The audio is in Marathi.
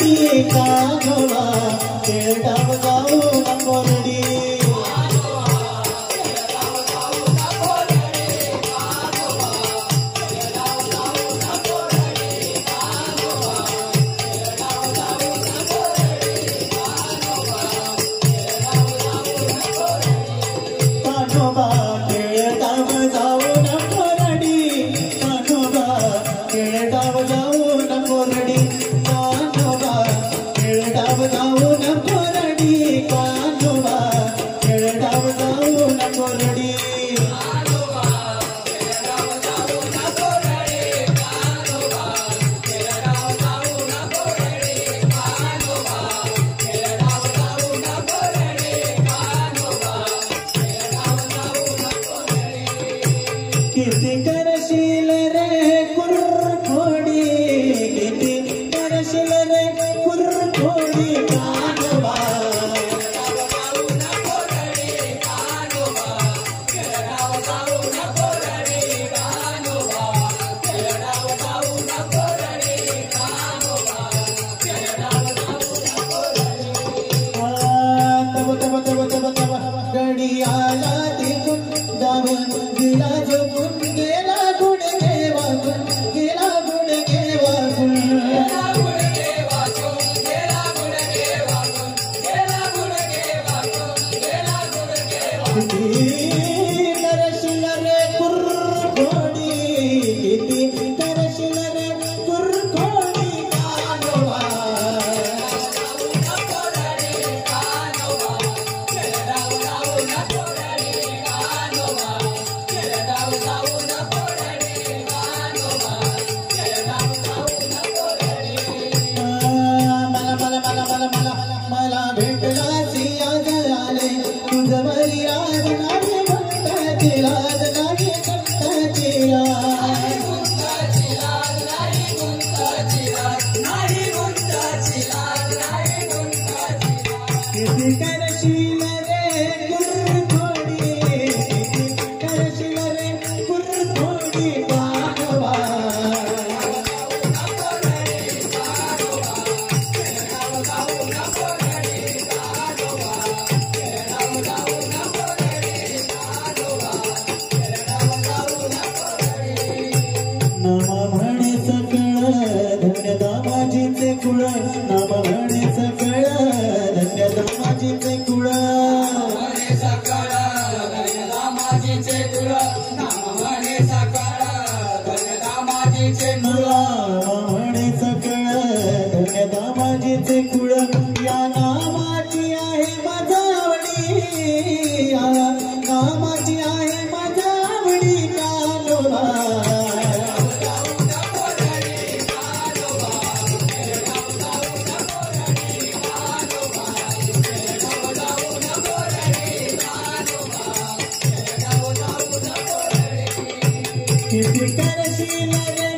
कानोबा केळगाव जाऊन कोरडी किती करशील रे कुरखोडी किती करशील रे कुरखोडी कानोबा गडियाला तिकून जाऊन गेला झोपून गेला गुडघे वाकून गेला गुडघे वाकून किती करशील रे कुरखोडी किती करशील रे कुरखोडी कानोबा मला भेटला सियाज आले तुझवरी आज नाही म्हणताची लाज नाही म्हणताची किती करशील रे कुरखोडी किती करशील रे कुरखोडी कानोबा नाम म्हणे सकळ धन्य दामाजीचे कुळ नाम म्हणे सकळ धन्य दामाजीचे कुळ म्हणे सकळ धन्य दामाजीचे कुळ या नामाची आहे माझावडी या नामाची आहे माझावडी कानोबा किती करशील रे